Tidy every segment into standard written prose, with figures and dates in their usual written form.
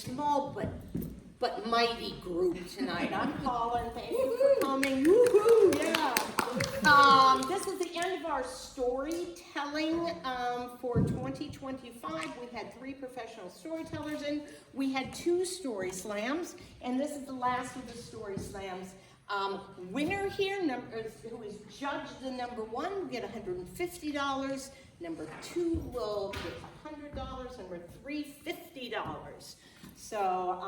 small but mighty group tonight. I'm Paula, and thank you for coming. Woohoo! Yeah. This is the end of our storytelling for 2025. We had 3 professional storytellers, and we had 2 story slams, and this is the last of the story slams. Winner here, who is judged the number 1, will get $150. Number 2 will get $100. Number 3, $50. So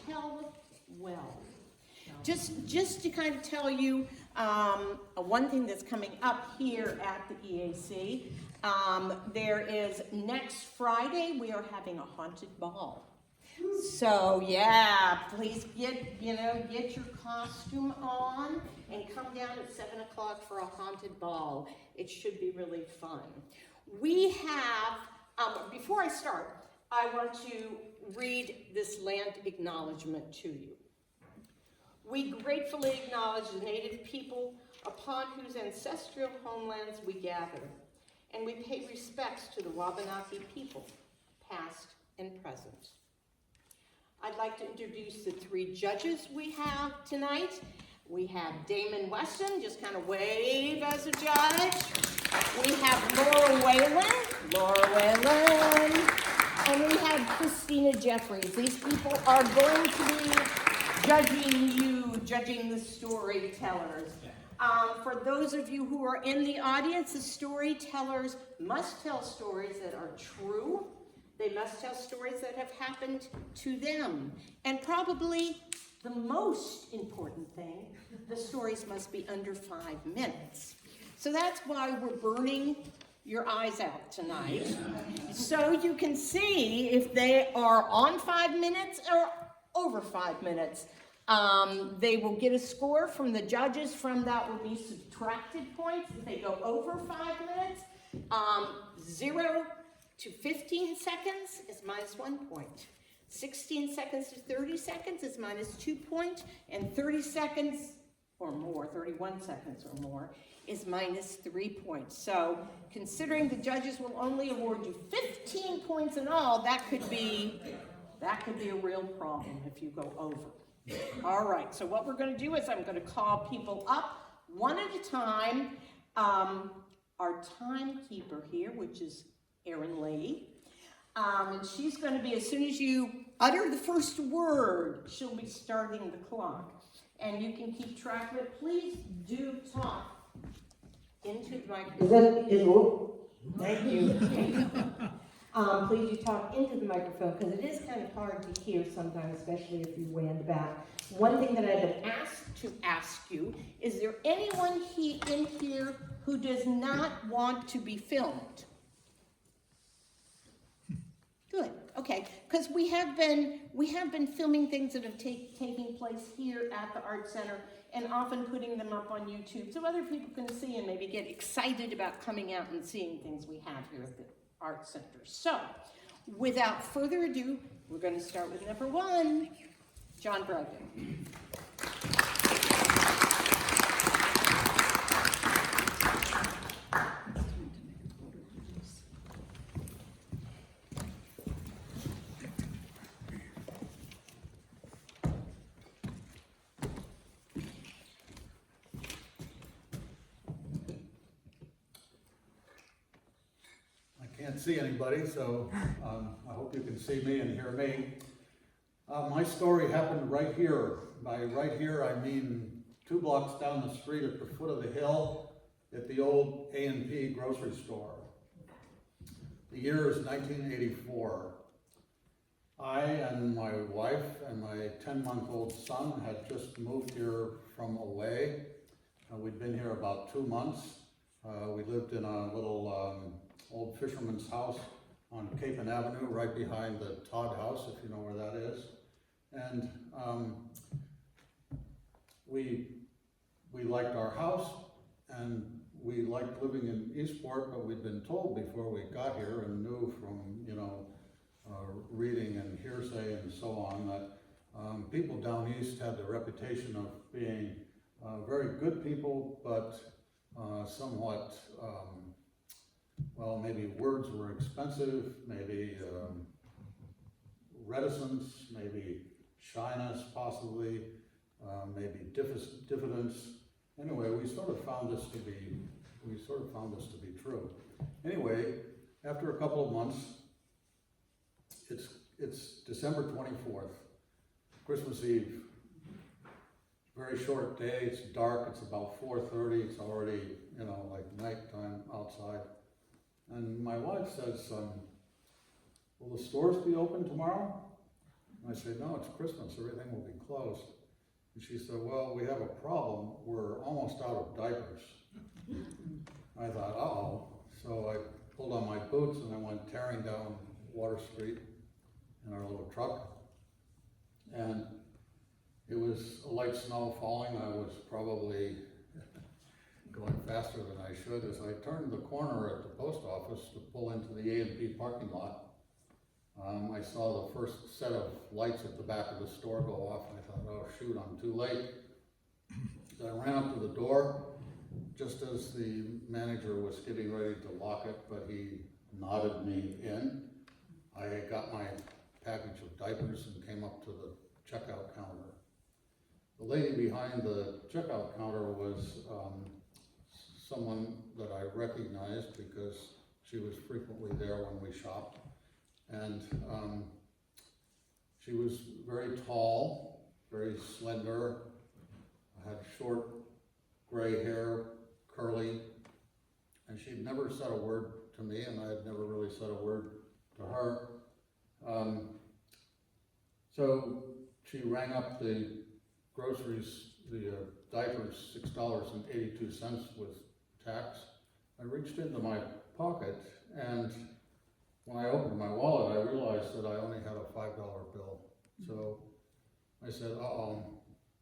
tell well. Just to kind of tell you one thing that's coming up here at the EAC. There is next Friday we are having a haunted ball. So yeah, please get your costume on and come down at 7 o'clock for a haunted ball. It should be really fun. We have, before I start, I want to read this land acknowledgement to you. We gratefully acknowledge the Native people upon whose ancestral homelands we gather, and we pay respects to the Wabanaki people, past and present. I'd like to introduce the 3 judges we have tonight. We have Damon Weston, just kind of wave as a judge. We have Laura Whalen, and we have Christina Jeffries. These people are going to be judging the storytellers. For those of you who are in the audience, the storytellers must tell stories that are true. They must tell stories that have happened to them. And probably the most important thing, the stories must be under 5 minutes. So that's why we're burning your eyes out tonight. So you can see if they are on 5 minutes or over 5 minutes. They will get a score from the judges. From that will be subtracted points. If they go over 5 minutes, 0 to 15 seconds is minus 1 point. 16 seconds to 30 seconds is minus 2 points. And 30 seconds or more, 31 seconds or more, is minus 3 points. So considering the judges will only award you 15 points in all, that could be a real problem if you go over. All right, so what we're going to do is I'm going to call people up one at a time. Our timekeeper here, which is Erin Lee, and she's going to be, as soon as you utter the first word, she'll be starting the clock. And you can keep track of it. Please do talk into the microphone. Thank you. Please do talk into the microphone, because it is kind of hard to hear sometimes, especially if you way in the back. One thing that I've been asked to ask you, is there anyone in here who does not want to be filmed? Good, okay, because we have been filming things that have taking place here at the Art Center, and often putting them up on YouTube so other people can see and maybe get excited about coming out and seeing things we have here at the Art Center. So, without further ado, we're going to start with number 1, Jon Bragdon. Can't see anybody, so I hope you can see me and hear me. My story happened right here. By right here, I mean 2 blocks down the street at the foot of the hill at the old A&P grocery store. The year is 1984. I and my wife and my 10-month-old son had just moved here from away. We'd been here about 2 months. We lived in a little old fisherman's house on Capon Avenue, right behind the Todd House, if you know where that is. And we liked our house, and we liked living in Eastport, but we'd been told before we got here and knew from, reading and hearsay and so on that people down east had the reputation of being very good people, but somewhat well, maybe words were expensive, maybe reticence, maybe shyness possibly, maybe diffidence. Anyway, we sort of found this to be true. Anyway, after a couple of months, it's December 24th, Christmas Eve. Very short day, it's dark, it's about 4:30, it's already, like nighttime outside. And my wife says, will the stores be open tomorrow? And I say, no, it's Christmas, everything will be closed. And she said, well, we have a problem, we're almost out of diapers. I thought, uh-oh. So I pulled on my boots and I went tearing down Water Street in our little truck. And it was a light snow falling. I was probably going faster than I should. As I turned the corner at the post office to pull into the A&P parking lot, I saw the first set of lights at the back of the store go off. I thought, oh shoot, I'm too late. So I ran up to the door just as the manager was getting ready to lock it, but he nodded me in. I got my package of diapers and came up to the checkout counter. The lady behind the checkout counter was someone that I recognized because she was frequently there when we shopped. And she was very tall, very slender, had short gray hair, curly, and she'd never said a word to me, and I had never really said a word to her. So she rang up the groceries, the diapers, $6.82 with tax. I reached into my pocket, and when I opened my wallet, I realized that I only had a $5 bill. So I said, uh-oh,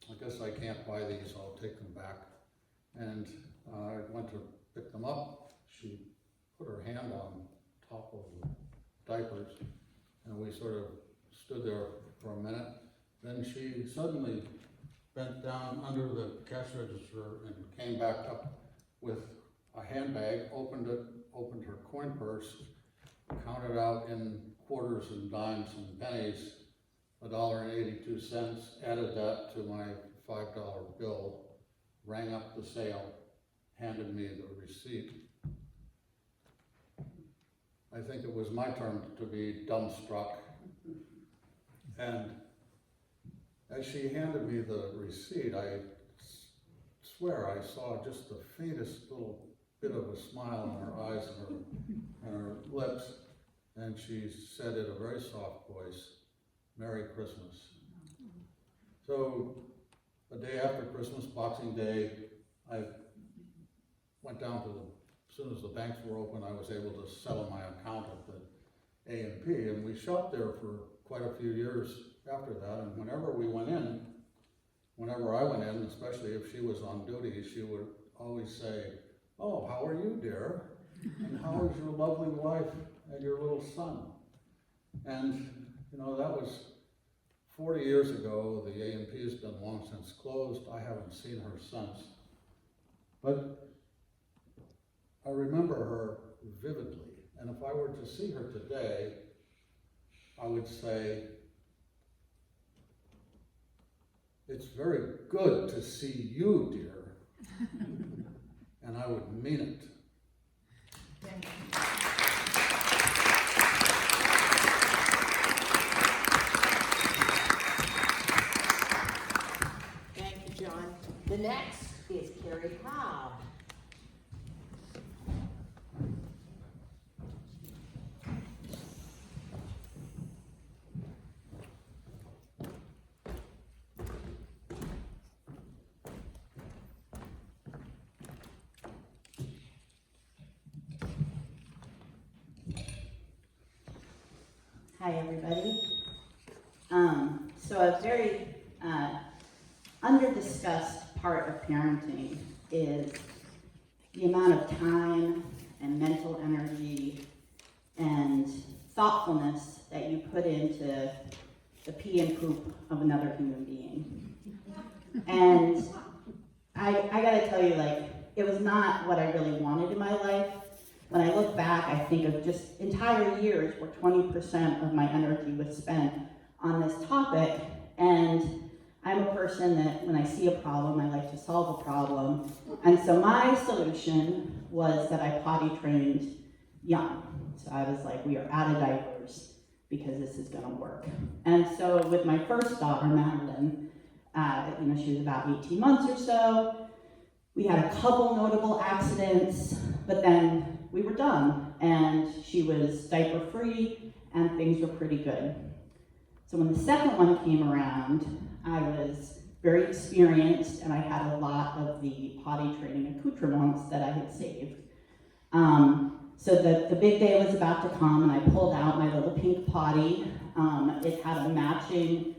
I guess I can't buy these, I'll take them back. And I went to pick them up. She put her hand on top of the diapers, and we sort of stood there for a minute. Then she suddenly bent down under the cash register and came back up with a handbag, opened it, opened her coin purse, counted out in quarters and dimes and pennies, $1.82, added that to my $5 bill, rang up the sale, handed me the receipt. I think it was my turn to be dumbstruck. And as she handed me the receipt, I swear I saw just the faintest little bit of a smile in her eyes and her lips. And she said in a very soft voice, "Merry Christmas." So the day after Christmas, Boxing Day, I went down to as soon as the banks were open, I was able to settle my account at the A&P, and we shopped there for quite a few years after that. And whenever I went in, especially if she was on duty, she would always say, "Oh, how are you, dear? And how is your lovely wife and your little son?" And, that was 40 years ago. The A&P has been long since closed. I haven't seen her since. But I remember her vividly. And if I were to see her today, I would say, "It's very good to see you, dear." And I would mean it. Thank you. Thank you, John. The next is Carrie Cobb. Hi, everybody. So a very under-discussed part of parenting is the amount of time and mental energy and thoughtfulness that you put into the pee and poop of another human being. And I gotta tell you, it was not what I really wanted in my life. When I look back, I think of just entire years where 20% of my energy was spent on this topic, and I'm a person that when I see a problem, I like to solve a problem. And so my solution was that I potty trained young. So I was like, we are out of diapers because this is gonna work. And so with my first daughter, Madeline, she was about 18 months or so. We had a couple notable accidents, but then we were done. And she was diaper free and things were pretty good. So when the second one came around, I was very experienced and I had a lot of the potty training accoutrements that I had saved. So the big day was about to come and I pulled out my little pink potty. It had a matching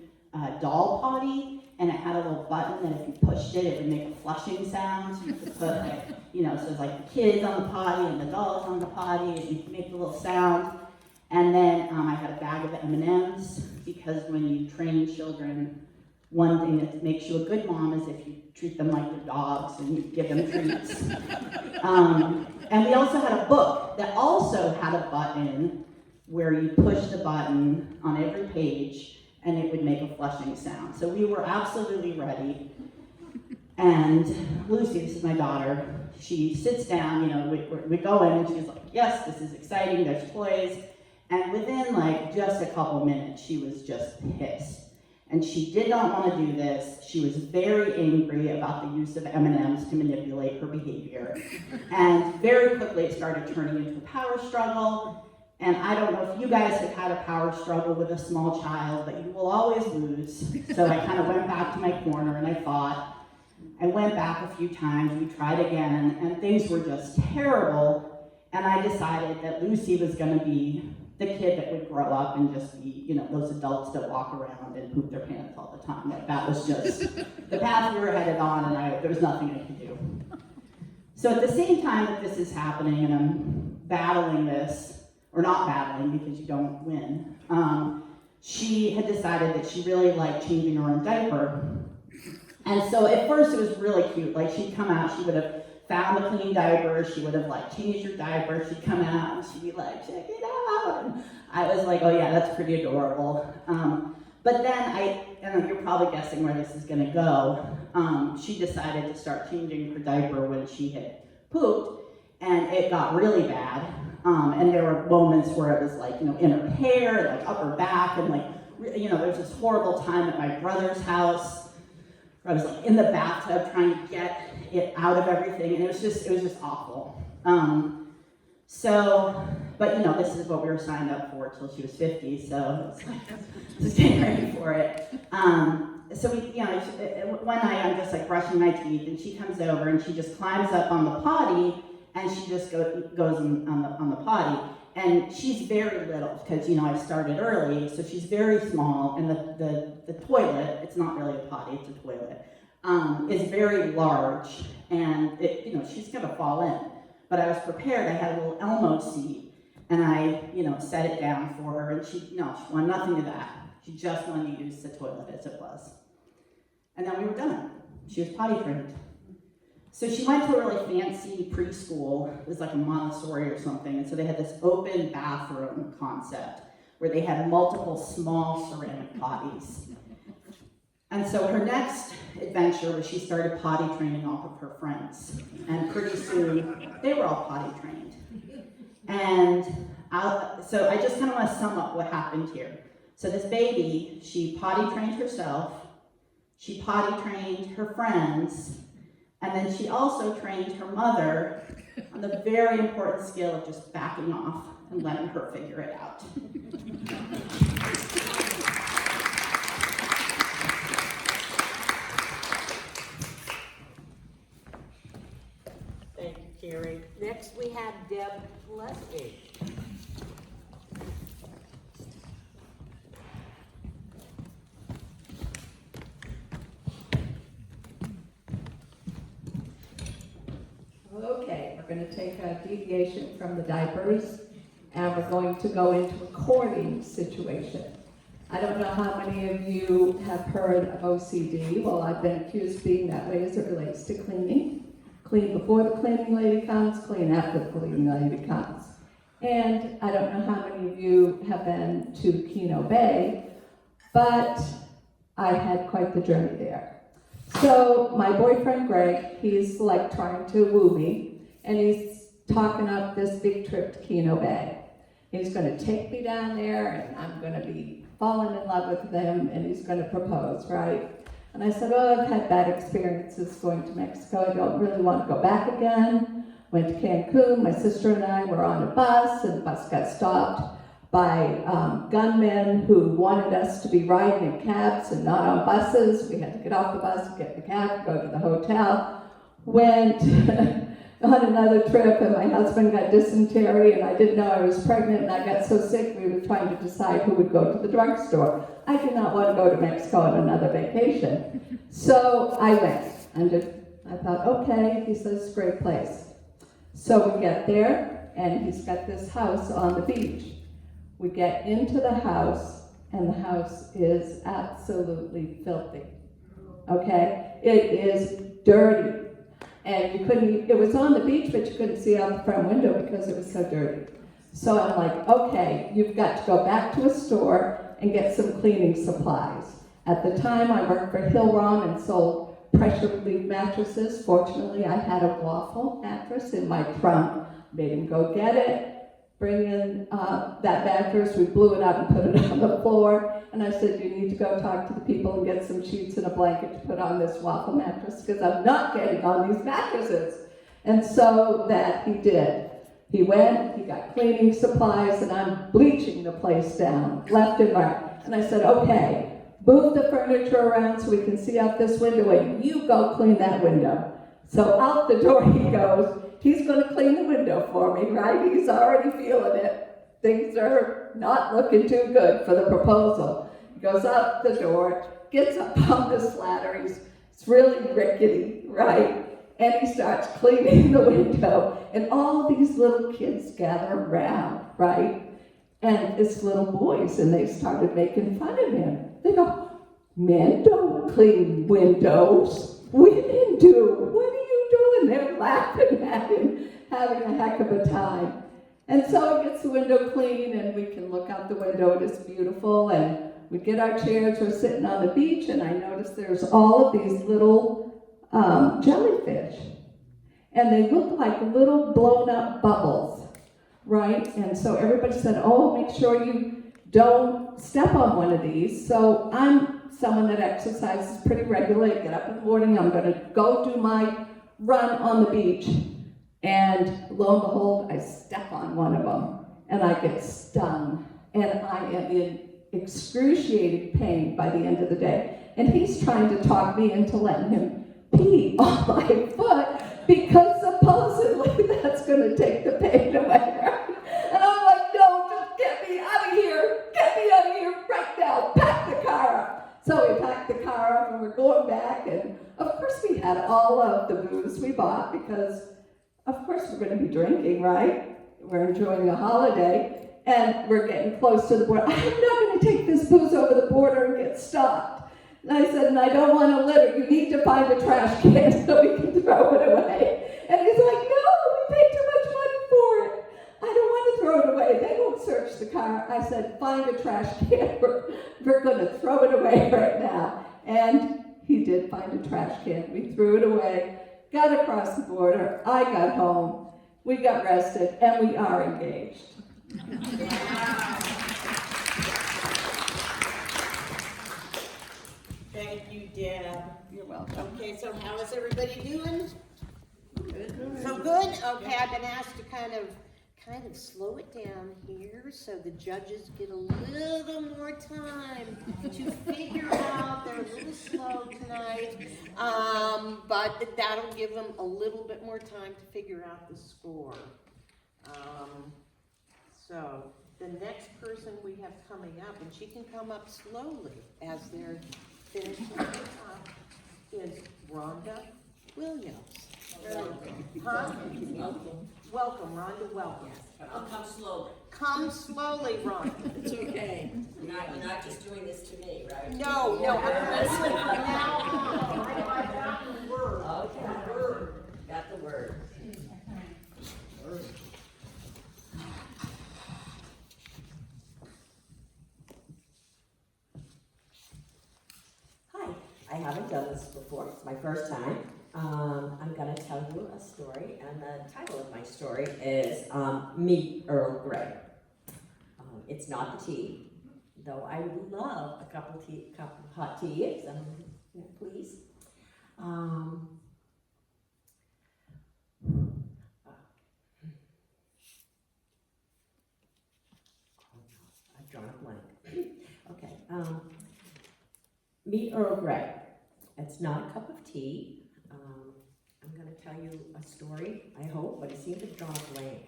doll potty and it had a little button that if you pushed it, it would make a flushing sound. So you could put so it's like the kids on the potty and the dolls on the potty and you could make a little sound. And then I had a bag of M&Ms because when you train children, one thing that makes you a good mom is if you treat them like your dogs and you give them treats. And we also had a book that also had a button where you push the button on every page and it would make a flushing sound. So we were absolutely ready. And Lucy, this is my daughter, she sits down, we go in and she's like, yes, this is exciting, there's toys. And within just a couple minutes, she was just pissed. And she did not want to do this. She was very angry about the use of M&Ms to manipulate her behavior. And very quickly it started turning into a power struggle. And I don't know if you guys have had a power struggle with a small child, but you will always lose. So I kind of went back to my corner and I fought. I went back a few times, we tried again, and things were just terrible. And I decided that Lucy was going to be the kid that would grow up and just be, those adults that walk around and poop their pants all the time. That was just the path we were headed on, and there was nothing I could do. So at the same time that this is happening, and I'm battling this, or not battling because you don't win, she had decided that she really liked changing her own diaper. And so at first it was really cute. She'd come out, she would have found the clean diaper, she would have changed her diaper, she'd come out and she'd be like, check it out. And I was like, oh yeah, that's pretty adorable. But then and you're probably guessing where this is gonna go. She decided to start changing her diaper when she had pooped, and it got really bad. And there were moments where it was in her hair, up her back, and there was this horrible time at my brother's house. I was in the bathtub trying to get it out of everything, and it was just awful. But this is what we were signed up for till she was 50, so it's just getting ready for it. So we, one night I'm just brushing my teeth, and she comes over and she just climbs up on the potty, and she just goes on the potty. And she's very little because I started early, so she's very small, and the toilet, it's not really a potty, it's a toilet, is very large, and she's gonna fall in. But I was prepared. I had a little Elmo seat, and I set it down for her, and she wanted nothing of that. She just wanted to use the toilet as it was. And then we were done. She was potty trained. So she went to a really fancy preschool. It was a Montessori or something. And so they had this open bathroom concept where they had multiple small ceramic potties. And so her next adventure was she started potty training all of her friends. And pretty soon, they were all potty trained. And so I just kind of want to sum up what happened here. So this baby, she potty trained herself, she potty trained her friends, and then she also trained her mother on the very important skill of just backing off and letting her figure it out. Thank you, Carrie. Next we have Deb Gillespie. Okay, we're going to take a deviation from the diapers, and we're going to go into a courting situation. I don't know how many of you have heard of OCD. Well, I've been accused of being that way as it relates to cleaning. Clean before the cleaning lady comes, clean after the cleaning lady comes. And I don't know how many of you have been to Keno Bay But I had quite the journey there. So my boyfriend Greg, he's like trying to woo me, and he's talking up this big trip to Keno Bay. He's going to take me down there, and I'm going to be falling in love with him, and he's going to propose, right? And I said, oh, I've had bad experiences going to Mexico. I don't really want to go back again. Went to Cancun. My sister and I were on a bus, and the bus got stopped by gunmen who wanted us to be riding in cabs and not on buses. We had to get off the bus, get in the cab, go to the hotel. Went on another trip, and my husband got dysentery, and I didn't know I was pregnant, and I got so sick we were trying to decide who would go to the drugstore. I did not want to go to Mexico on another vacation. So I went, and I thought, okay, he says it's a great place. So we get there, and he's got this house on the beach. We get into the house, and the house is absolutely filthy, okay? It is dirty, and you couldn't, it was on the beach, but you couldn't see out the front window because it was so dirty. So I'm like, okay, you've got to go back to a store and get some cleaning supplies. At the time, I worked for Hillrom and sold pressure relief mattresses. Fortunately, I had a waffle mattress in my trunk. Made him go get it. Bring in that mattress, we blew it up and put it on the floor, and I said, you need to go talk to the people and get some sheets and a blanket to put on this waffle mattress, because I'm not getting on these mattresses. And so that he did. He went, he got cleaning supplies, and I'm bleaching the place down, left and right. And I said, okay, move the furniture around so we can see out this window, and you go clean that window. So out the door he goes. He's going to clean the window for me, right? He's already feeling it. Things are not looking too good for the proposal. He goes out the door, gets up on this ladder. It's really rickety, right? And he starts cleaning the window. And all these little kids gather around, right? And it's little boys, and they started making fun of him. They go, men don't clean windows. Women do. What are you doing? They're laughing at him, having a heck of a time. And so he gets the window clean, and we can look out the window, and it's beautiful. And we get our chairs, we're sitting on the beach, and I notice there's all of these little jellyfish. And they look like little blown up bubbles, right? And so everybody said, oh, make sure you don't step on one of these. So I'm someone that exercises pretty regularly. I get up in the morning, I'm going to go do my run on the beach, and lo and behold, I step on one of them, and I get stung, and I am in excruciating pain by the end of the day. And he's trying to talk me into letting him pee on my foot, because supposedly that's going to take the pain away, right? And I'm like, no, just get me out of here right now, pack the car up. So we packed the car up, and we're going back, and of course we had all of the booze we bought, because of course we're going to be drinking, right? We're enjoying a holiday, and we're getting close to the border. I'm not going to take this booze over the border and get stopped. And I said, and I don't want to litter. You need to find a trash can so we can throw it away. And he's like, no, we paid too much money for it. I don't want to throw it away. They won't search the car. I said, find a trash can. We're going to throw it away right now. And he did find a trash can. We threw it away, got across the border. I got home. We got rested, and we are engaged. Thank you, Deb. You're welcome. Okay, so how is everybody doing? So good? Okay, I've been asked to kind of slow it down here so the judges get a little more time to figure out. They're a little slow tonight, but that'll give them a little bit more time to figure out the score. So the next person we have coming up, and she can come up slowly as they're finishing up, is Rhonda Williams. Huh? Welcome, Rhonda, welcome. I'll come slowly. Come slowly, Rhonda. It's okay. You're not just doing this to me, right? No, I'm listening from now on. I got the word. Okay. Got the word. I haven't done this before, it's my first time. I'm gonna tell you a story, and the title of my story is Meet Earl Grey. It's not the tea, though I would love a cup of hot tea, please. I've drawn a blank. Okay. Meet Earl Grey. It's not a cup of tea. I'm going to tell you a story, I hope, but it seems to have drawn a blank.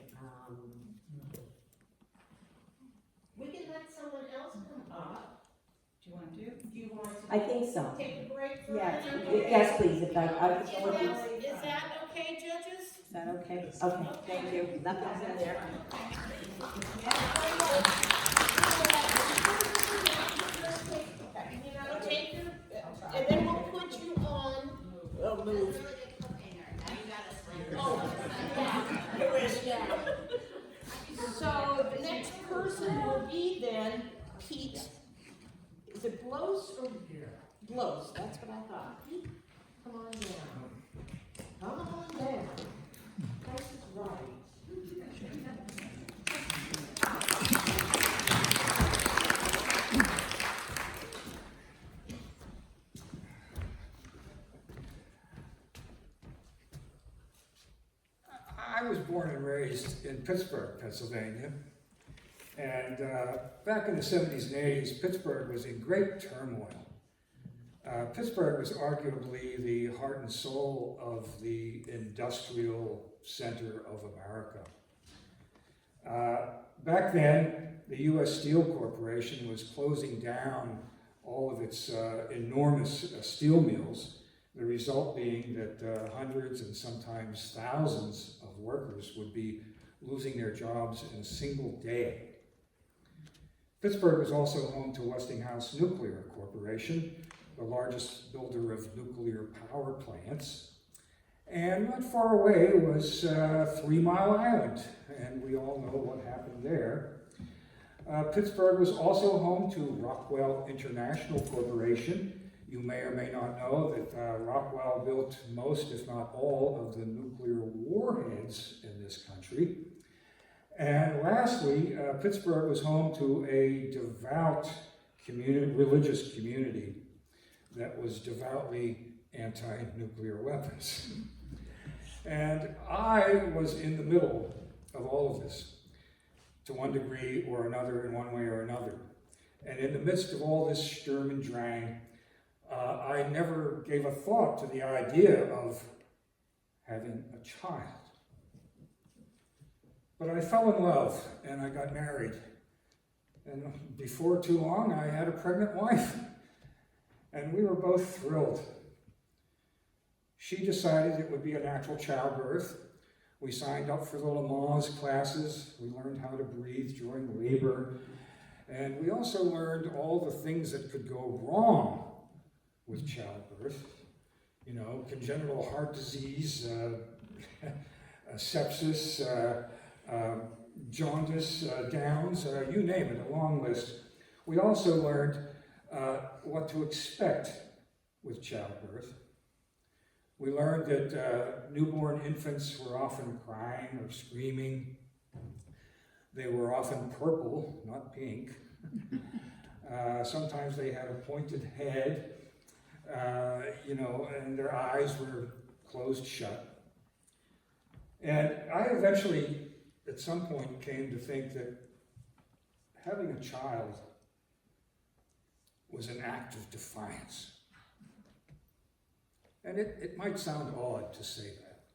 We can let someone else come up. Do you want to? Do you want to I think so. take a break for Yeah. a minute? Yes, please. If I Is that okay, judges? Is that okay? Okay, thank you. Nothing's in there. You know, take your, and then we'll put you on. We'll move. Oh, yeah. So the next person will be then Pete. Is it Blose or Blose? That's what I thought. Pete, come on down. Come on down. Price is right. I was born and raised in Pittsburgh, Pennsylvania, and back in the 70s and 80s, Pittsburgh was in great turmoil. Pittsburgh was arguably the heart and soul of the industrial center of America. Back then, the U.S. Steel Corporation was closing down all of its enormous steel mills, the result being that hundreds and sometimes thousands of workers would be losing their jobs in a single day. Pittsburgh was also home to Westinghouse Nuclear Corporation, the largest builder of nuclear power plants. And not far away was 3 Mile Island, and we all know what happened there. Pittsburgh was also home to Rockwell International Corporation. You may or may not know that Rockwell built most, if not all, of the nuclear warheads in this country. And lastly, Pittsburgh was home to a devout religious community that was devoutly anti-nuclear weapons. And I was in the middle of all of this, to one degree or another, in one way or another. And in the midst of all this Sturm und Drang, I never gave a thought to the idea of having a child. But I fell in love and I got married. And before too long, I had a pregnant wife. And we were both thrilled. She decided it would be a natural childbirth. We signed up for the Lamaze classes. We learned how to breathe during labor. And we also learned all the things that could go wrong with childbirth. You know, congenital heart disease, sepsis, jaundice, Downs, you name it, a long list. We also learned what to expect with childbirth. We learned that newborn infants were often crying or screaming. They were often purple, not pink. Sometimes they had a pointed head, and their eyes were closed shut. And I eventually, at some point, came to think that having a child was an act of defiance. And it might sound odd to say that.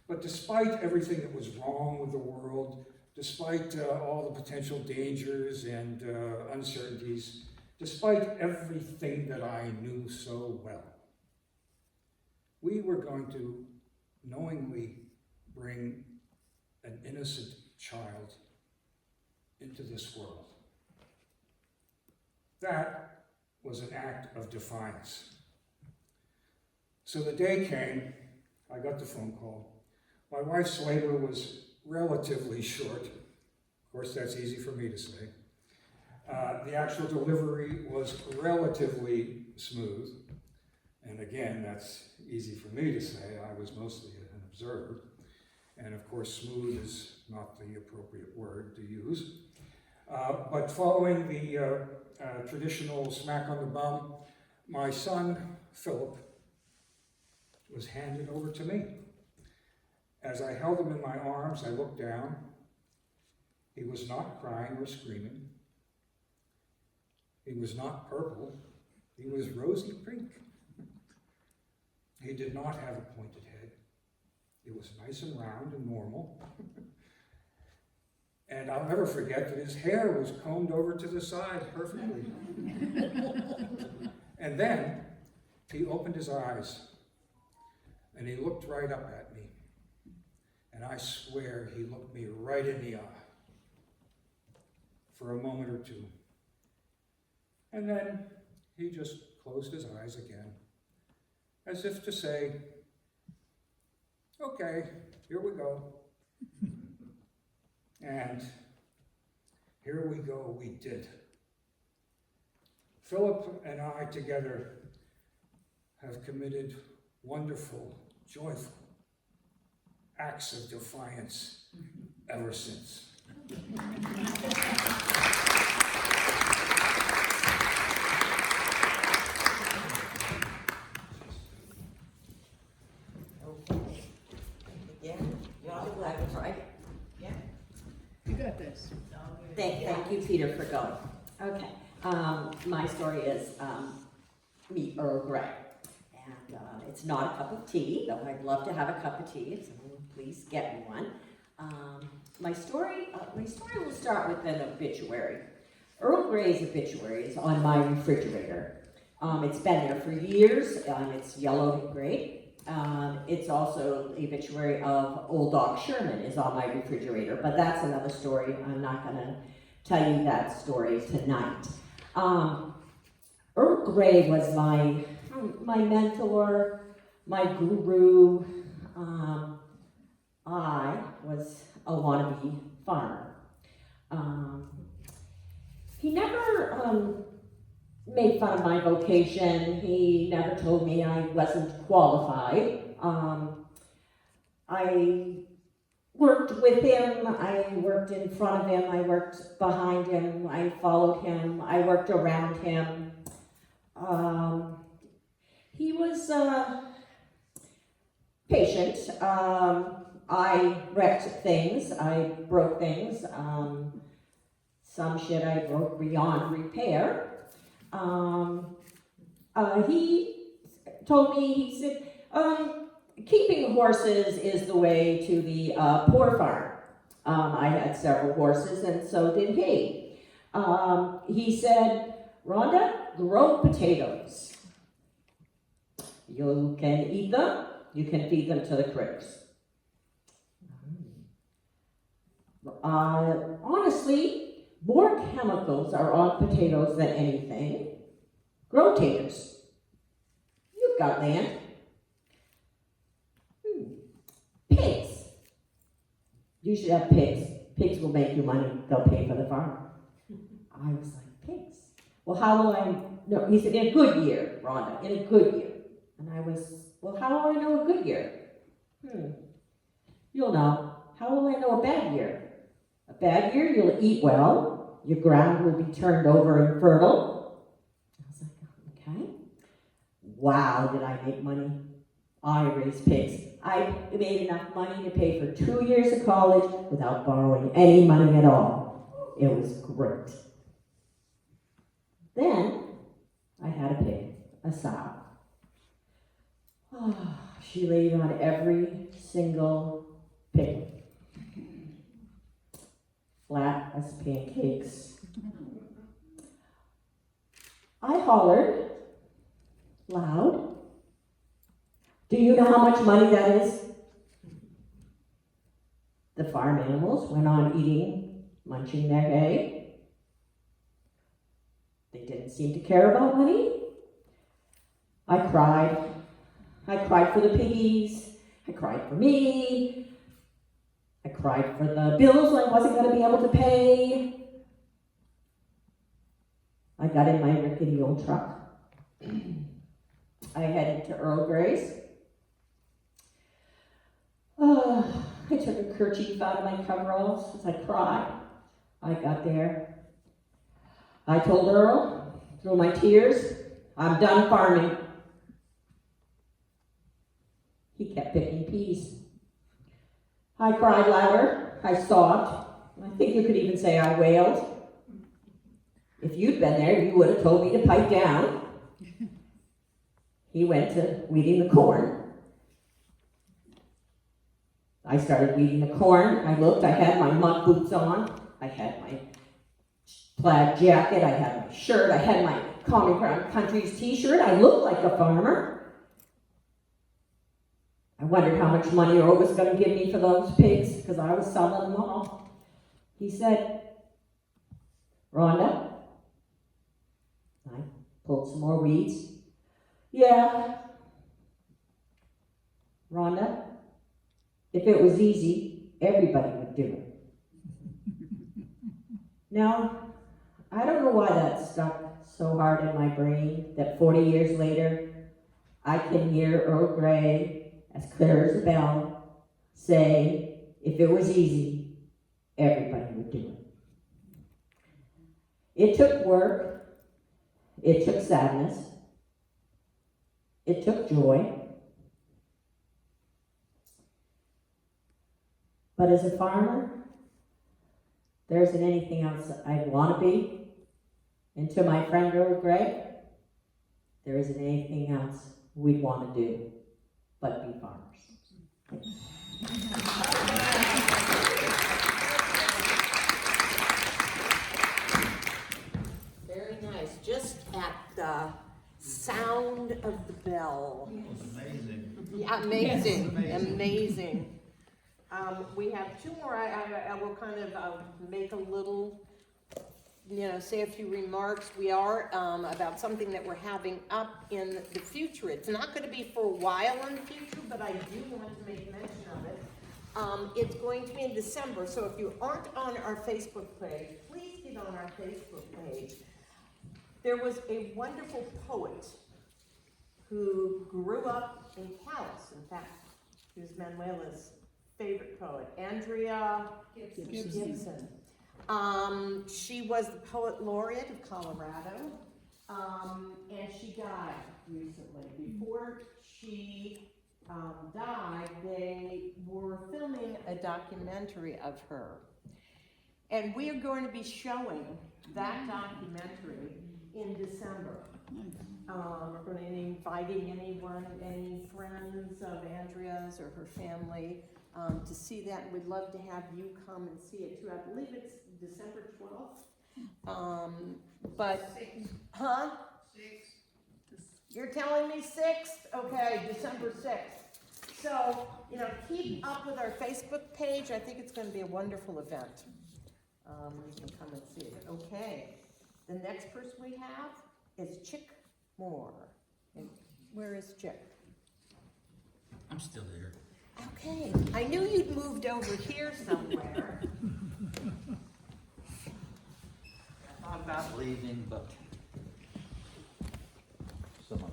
But despite everything that was wrong with the world, despite all the potential dangers and uncertainties, despite everything that I knew so well, we were going to knowingly bring an innocent child into this world. That was an act of defiance. So the day came, I got the phone call. My wife's labor was relatively short. Of course, that's easy for me to say. The actual delivery was relatively smooth. And again, that's easy for me to say. I was mostly an observer. And of course, smooth is not the appropriate word to use. But following the traditional smack on the bum, my son, Philip, was handed over to me. As I held him in my arms, I looked down. He was not crying or screaming. He was not purple. He was rosy pink. He did not have a pointed head. It was nice and round and normal. And I'll never forget that his hair was combed over to the side perfectly. And then he opened his eyes and he looked right up at me. And I swear he looked me right in the eye for a moment or two. And then he just closed his eyes again, as if to say, okay, here we go. And here we go, we did. Philip and I together have committed wonderful, joyful acts of defiance ever since. Yeah, Rhonda Welcome, right? Yeah. You got this. Thank you, Peter, for going. Okay, my story is meet Earl Grey. And it's not a cup of tea, though I'd love to have a cup of tea, so please get me one. My story will start with an obituary. Earl Grey's obituary is on my refrigerator. It's been there for years, it's yellowed and gray. It's also the obituary of Old Doc Sherman is on my refrigerator, but that's another story. I'm not going to tell you that story tonight. Earl Grey was my mentor, my guru. I was a wannabe farmer. He never made fun of my vocation. He never told me I wasn't qualified. I worked with him, I worked in front of him, I worked behind him, I followed him, I worked around him. He was patient. I wrecked things, I broke things. Some shit I broke beyond repair. He told me, he said, keeping horses is the way to the poor farm. I had several horses, and so did he. He said, Rhonda, grow potatoes. You can eat them, you can feed them to the critters. Honestly, more chemicals are on potatoes than anything. Grow taters. You've got land. Pigs. You should have pigs. Pigs will make you money. They'll pay for the farm. I was like, pigs? Well, how will I know? He said, in a good year, Rhonda, in a good year. And I was, well, how will I know a good year? You'll know. How will I know a bad year? A bad year, you'll eat well. Your ground will be turned over and fertile. I was like, okay. Wow, did I make money? I raised pigs. I made enough money to pay for 2 years of college without borrowing any money at all. It was great. Then, I had a pig, a sow. Oh, she laid on every single pig. Flat as pancakes. I hollered loud. Do you know how much money that is? The farm animals went on eating, munching their hay. They didn't seem to care about money. I cried. I cried for the piggies. I cried for me. I cried for the bills I wasn't going to be able to pay. I got in my rickety old truck. I headed to Earl Grey's. I took a kerchief out of my coveralls as I cried. I got there. I told Earl, through my tears, I'm done farming. He kept picking peas. I cried louder. I sobbed. I think you could even say I wailed. If you'd been there, you would have told me to pipe down. He went to weeding the corn. I started weeding the corn. I looked, I had my mud boots on. I had my plaid jacket. I had my shirt. I had my Common Ground Countries t-shirt. I looked like a farmer. I wondered how much money Earl was going to give me for those pigs, because I was selling them all. He said, Rhonda, I pulled some more weeds. Yeah. Rhonda, if it was easy, everybody would do it. Now, I don't know why that stuck so hard in my brain that 40 years later, I can hear Earl Grey, as clear as a bell, say, if it was easy, everybody would do it. It took work. It took sadness. It took joy. But as a farmer, there isn't anything else I'd want to be. And to my friend Earl Grey, there isn't anything else we'd want to do but be farmers. Very nice. Just at the sound of the bell. Amazing. Yeah, amazing, amazing. We have two more. I will kind of make a little, say a few remarks. We are about something that we're having up in the future. It's not going to be for a while in the future, but I do want to make mention of it. It's going to be in December, so if you aren't on our Facebook page, please get on our Facebook page. There was a wonderful poet who grew up in Calais. In fact, he was Manuela's favorite poet, Andrea Gibson. She was the poet laureate of Colorado, and she died recently. Before she died, they were filming a documentary of her. And we are going to be showing that documentary in December. We're going to be inviting anyone, any friends of Andrea's or her family to see that. We'd love to have you come and see it too. I believe it's December 12th. Huh? 6th. You're telling me 6th? Okay, December 6th. So, keep up with our Facebook page. I think it's going to be a wonderful event. You can come and see it. Okay. The next person we have is Chick Moore. And where is Chick? I'm still here. Okay. I knew you'd moved over here somewhere. I thought about leaving, but someone.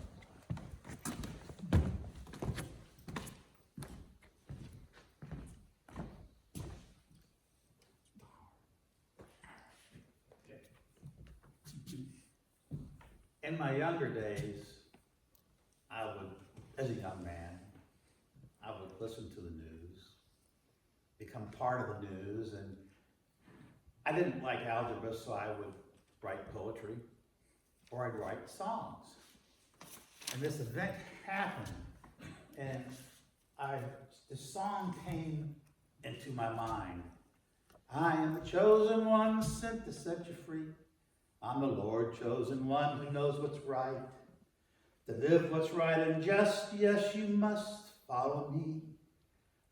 In my younger days, I would, as a young man, I would listen to the news, become part of the news, and I didn't like algebra, so I would write poetry, or I'd write songs. And this event happened, and the song came into my mind. I am the chosen one sent to set you free. I'm the Lord chosen one who knows what's right. To live what's right and just, yes, you must follow me.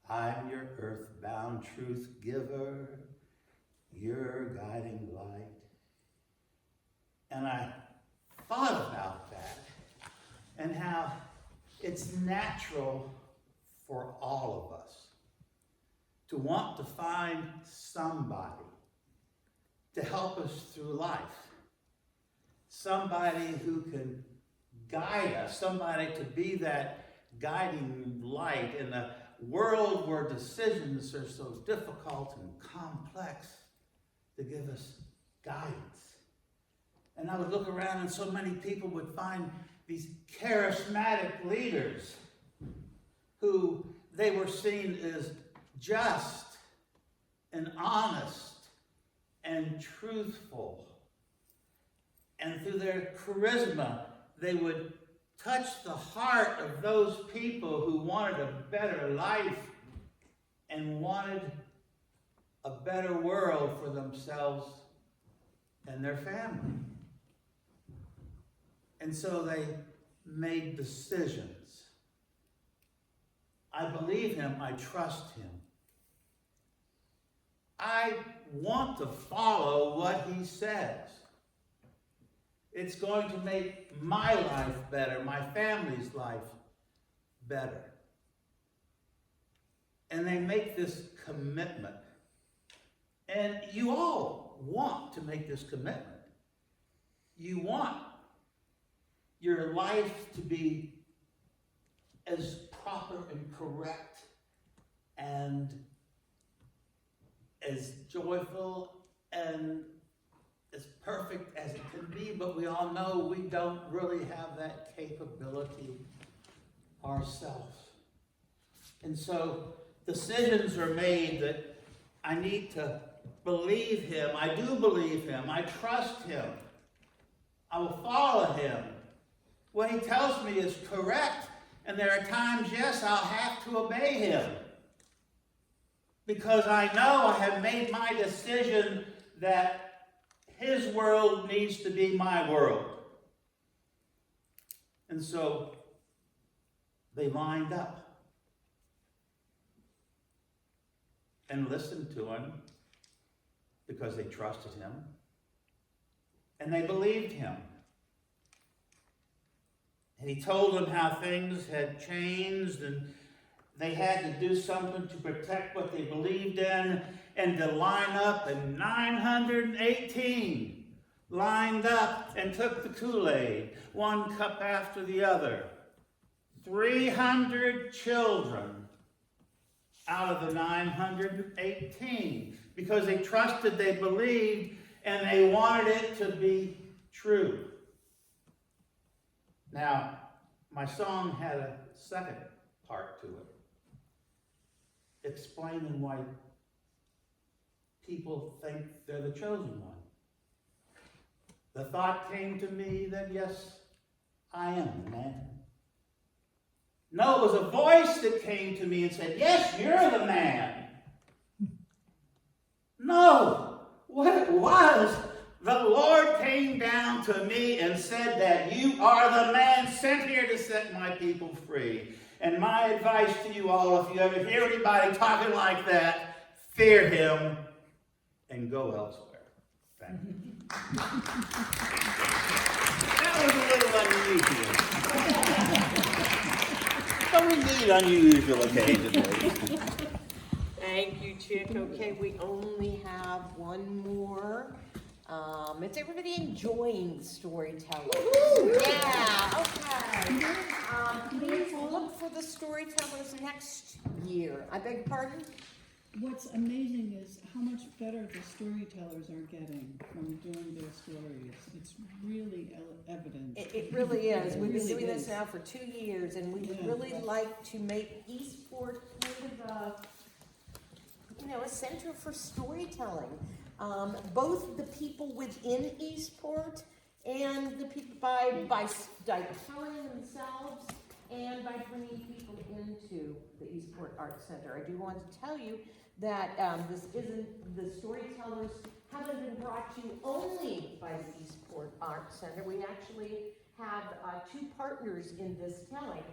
I'm your earthbound truth giver, your guiding light. And I thought about that and how it's natural for all of us to want to find somebody to help us through life. Somebody who can guide us, somebody to be that guiding light in a world where decisions are so difficult and complex, to give us guidance. And I would look around and so many people would find these charismatic leaders who they were seen as just and honest and truthful. And through their charisma, they would touch the heart of those people who wanted a better life and wanted a better world for themselves and their family. And so they made decisions. I believe him, I trust him. I want to follow what he says. It's going to make my life better, my family's life better. And they make this commitment. And you all want to make this commitment. You want your life to be as proper and correct and as joyful and as perfect as it can be, but we all know we don't really have that capability ourselves. And so decisions are made that I need to believe him. I do believe him. I trust him. I will follow him. What he tells me is correct, and there are times, yes, I'll have to obey him. Because I know I have made my decision that his world needs to be my world. And so they lined up and listened to him because they trusted him and they believed him. And he told them how things had changed and they had to do something to protect what they believed in and to line up, and 918 lined up and took the Kool-Aid, one cup after the other. 300 children out of the 918 because they trusted, they believed, and they wanted it to be true. Now, my song had a second part to it, explaining why people think they're the chosen one. The thought came to me that, yes, I am the man. No, it was a voice that came to me and said, yes, you're the man. No, what it was, the Lord came down to me and said that you are the man sent here to set my people free. And my advice to you all, if you ever hear anybody talking like that, fear him and go elsewhere. Thank you. That was a little unusual. But we need unusual occasionally. Thank you, Chick. Okay, we only have one more. Is everybody enjoying Storytellers? Yeah, okay. Please look for the Storytellers next year. I beg your pardon? What's amazing is how much better the storytellers are getting from doing their stories. It's really evident. It really is. We've been really doing this is. now for 2 years, and we would Yeah. really like to make Eastport kind of a center for storytelling. Both the people within Eastport and the people by telling themselves and by bringing people into the Eastport Arts Center. I do want to tell you that the storytellers haven't been brought to you only by the Eastport Arts Center. We actually have two partners in this telling.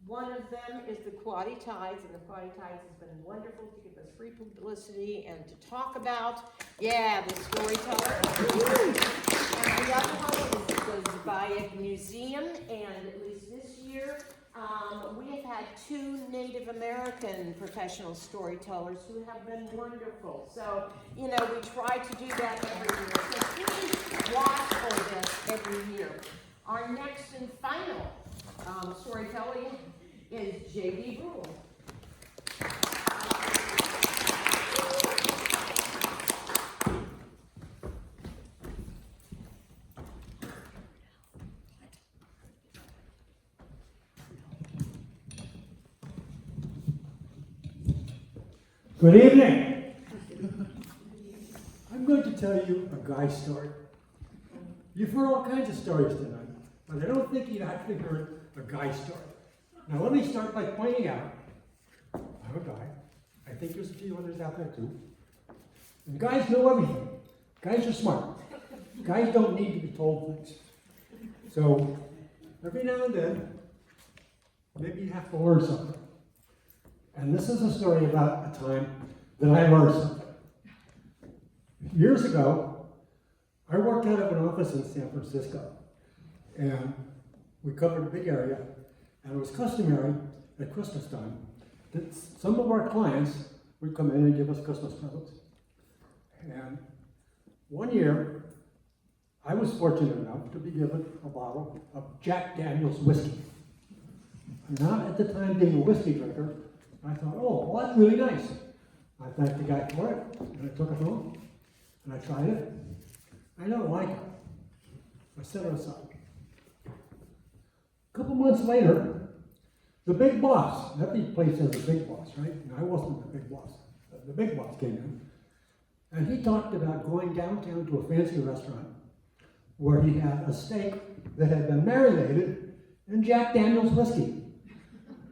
One of them is the Quoddy Tides, and the Quoddy Tides has been wonderful to give us free publicity and to talk about, the storyteller. And the other one is the Sipayik Museum, and at least this year, we have had 2 Native American professional storytellers who have been wonderful. So, we try to do that every year. So please watch for this every year. Our next and final storyteller is J.D. Brule. Good evening. I'm going to tell you a guy's story. You've heard all kinds of stories tonight, but I don't think you've actually heard a guy's story. Now let me start by pointing out, I'm a guy. I think there's a few others out there too. And guys know everything. Guys are smart. Guys don't need to be told things. So every now and then, maybe you have to learn something. And this is a story about a time that I learned something. Years ago, I worked out of an office in San Francisco, and we covered a big area, and it was customary at Christmas time that some of our clients would come in and give us Christmas presents. And one year, I was fortunate enough to be given a bottle of Jack Daniel's whiskey. And not at the time being a whiskey drinker, I thought, oh, well, that's really nice. I thanked the guy for it, and I took it home, and I tried it. I don't like it. I set it aside. A couple months later, the big boss, every place has a big boss, right? And I wasn't the big boss. The big boss came in, and he talked about going downtown to a fancy restaurant where he had a steak that had been marinated in Jack Daniel's whiskey.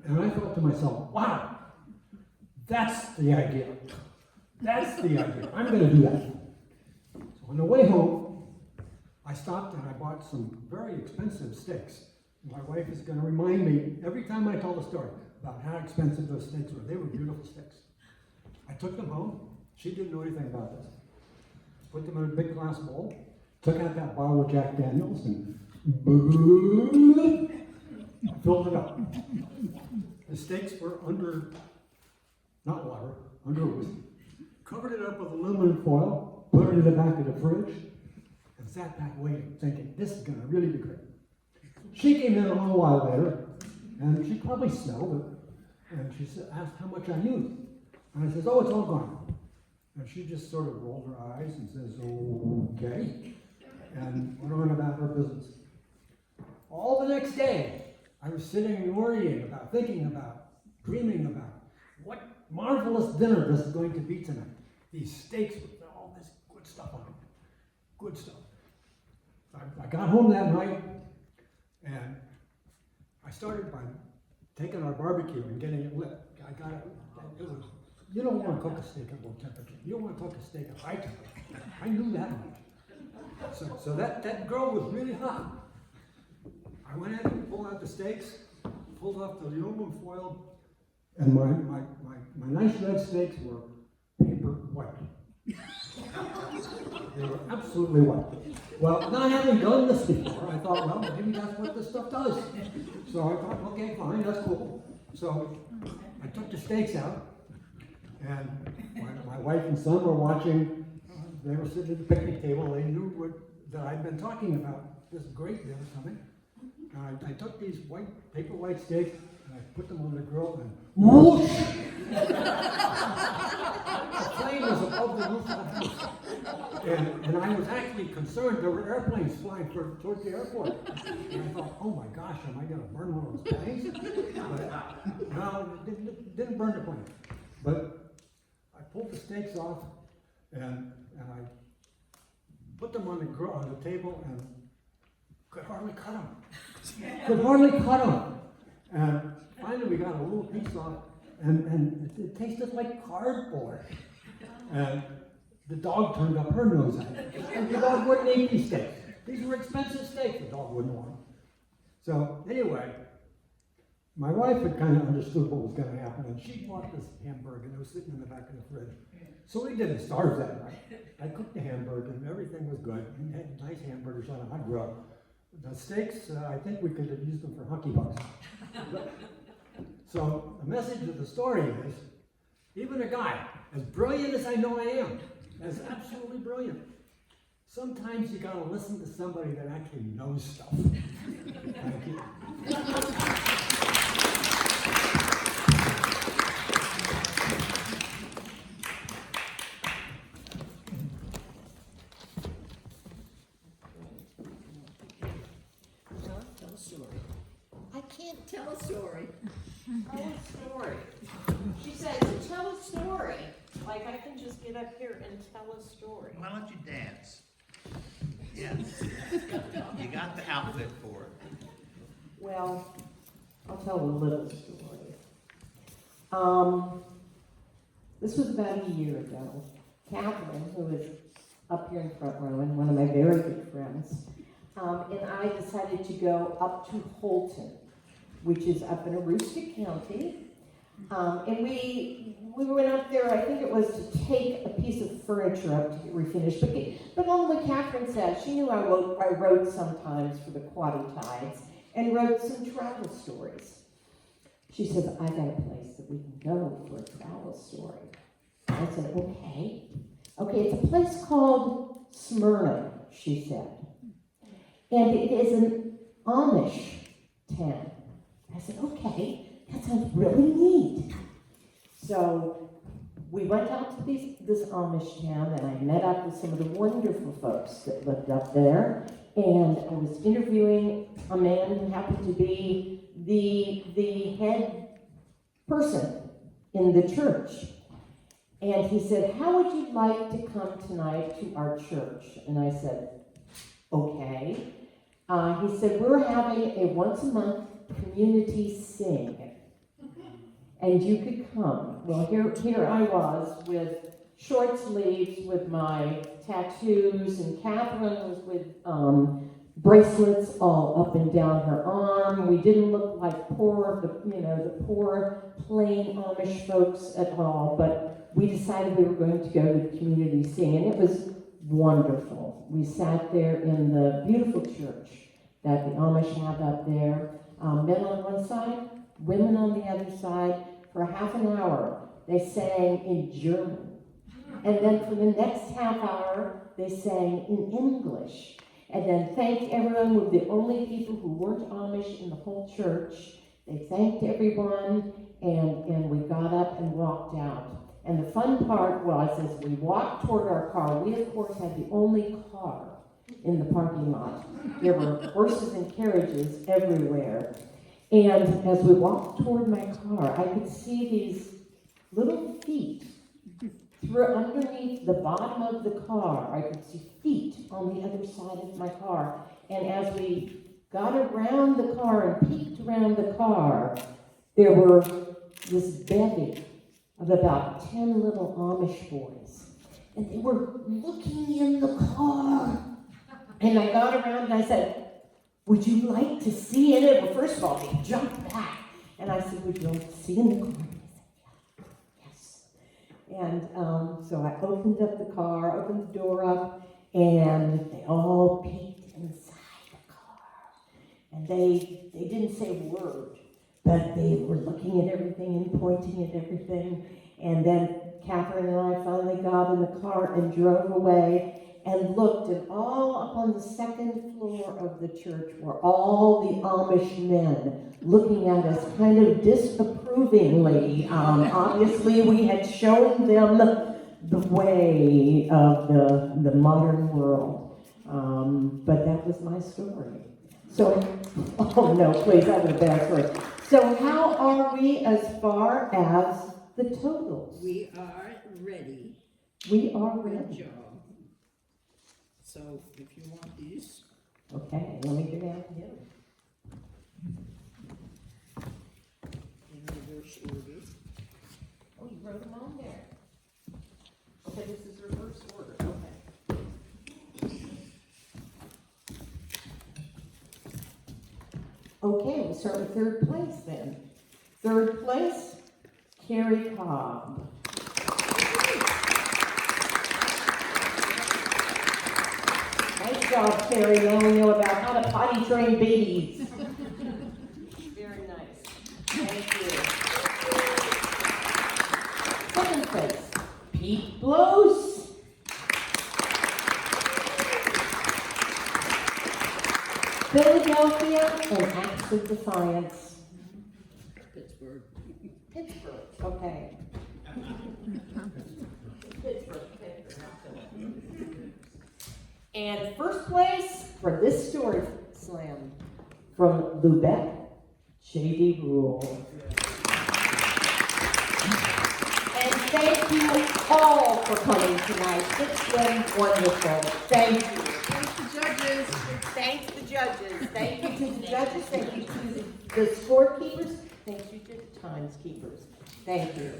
And I thought to myself, wow, that's the idea. That's the idea. I'm going to do that. So on the way home, I stopped and I bought some very expensive steaks. My wife is going to remind me every time I tell the story about how expensive those steaks were. They were beautiful steaks. I took them home. She didn't know anything about this. Put them in a big glass bowl, took out that bottle of Jack Daniels, and filled it up. The steaks were under, not water, under whiskey. Covered it up with aluminum foil, put it in the back of the fridge, and sat back waiting, thinking, this is going to really be great. She came in a little while later, and she probably smelled it, and she asked how much I used. And I says, oh, it's all gone. And she just sort of rolled her eyes and says, okay, and went on about her business. All the next day, I was sitting and worrying about, thinking about, dreaming about what marvelous dinner this is going to be tonight. These steaks with all this good stuff on them. Good stuff. I got home that night, and I started by taking our barbecue and getting it lit. I got it. You don't want to cook a steak at low temperature. You don't want to cook a steak at high temperature. I knew that much. So that grill was really hot. I went in and pulled out the steaks, pulled off the aluminum foil, and my nice red steaks were paper white. They were absolutely white. Well, not having done this before, I thought, well, maybe that's what this stuff does. So I thought, okay, fine, that's cool. So I took the steaks out, and my wife and son were watching. They were sitting at the picnic table. They knew that I'd been talking about this great dinner coming. I took these paper white steaks, and I put them on the grill, and whoosh! The flame was above the roof of the house. And I was actually concerned. There were airplanes flying towards the airport. And I thought, oh my gosh, am I going to burn one of those planes? But no, it didn't burn the plane. But I pulled the steaks off, and I put them on the grill, on the table, and could hardly cut them. And finally we got a little piece off, and it tasted like cardboard. And the dog turned up her nose at it. And the dog wouldn't eat these steaks. These were expensive steaks. The dog wouldn't want them. So anyway, my wife had kind of understood what was going to happen, and she bought this hamburger, and it was sitting in the back of the fridge. So we didn't starve that night. I cooked the hamburger, and everything was good. We had nice hamburgers on a hot grill. The steaks, I think we could have used them for hockey bucks. So the message of the story is, even a guy, as brilliant as I know I am, as absolutely brilliant, sometimes you gotta listen to somebody that actually knows stuff. Thank you. Tell a story. I can't tell a story. Tell a story. She says, tell a story. Like I can just get up here and tell a story. Why don't you dance? Yeah. You got the outfit for it. Well, I'll tell a little story. This was about a year ago. Catherine, who is up here in front row and one of my very good friends, and I decided to go up to Holton, which is up in Aroostook County. And we went up there, I think it was to take a piece of furniture up to get refinished. But only Catherine said, she knew I wrote sometimes for the Quoddy Tides and wrote some travel stories. She said, I got a place that we can go for a travel story. I said, okay. Okay, it's a place called Smyrna, she said. And it is an Amish town. I said, okay, that sounds really neat. So we went out to this Amish town, and I met up with some of the wonderful folks that lived up there. And I was interviewing a man who happened to be the head person in the church. And he said, how would you like to come tonight to our church? And I said, okay. He said, we're having a once a month community sing. And you could come. Well, here I was with short sleeves with my tattoos, and Catherine was with bracelets all up and down her arm. We didn't look like the poor plain Amish folks at all, but we decided we were going to go to the community sing, and it was wonderful. We sat there in the beautiful church that the Amish have up there, men on one side, women on the other side. For half an hour, they sang in German. And then for the next half hour, they sang in English. And then thanked everyone. We were the only people who weren't Amish in the whole church. They thanked everyone, and we got up and walked out. And the fun part was, as we walked toward our car, we of course had the only car in the parking lot. There were horses and carriages everywhere. And as we walked toward my car, I could see these little feet underneath the bottom of the car. I could see feet on the other side of my car. And as we got around the car and peeked around the car, there were this bevy of about 10 little Amish boys. And they were looking in the car. And I got around and I said, would you like to see in it? Well, first of all, they jumped back. And I said, would you like to see in the car? And they said, yes. And so I opened up the car, opened the door up, and they all peeked inside the car. And they didn't say a word, but they were looking at everything and pointing at everything. And then Catherine and I finally got in the car and drove away and looked, and all up on the second floor of the church were all the Amish men looking at us kind of disapprovingly. Obviously, we had shown them the way of the modern world. But that was my story. So, oh no, please, that was a bad story. So how are we as far as the totals? We are ready. We are ready. Good job. So if you want these. Okay, let me get down here. In reverse order. Oh, you wrote them on there. Okay, this is reverse order, okay. Okay, we'll start with third place then. Third place, Carrie Cobb. Nice job, Carrie. Now we know about how to potty train babies. Very nice. Thank you. Second place, Pete Blose. Philadelphia and Acts of Defiance. Pittsburgh. Pittsburgh, okay. Pittsburgh, and first place for this story slam from Lubeck, J.D. Rule. And thank you all for coming tonight. It's been wonderful. Thank you. Thanks to judges. Thank the judges. Thank you to the judges. Thank you to the scorekeepers. Thank you to the timekeepers. Thank you.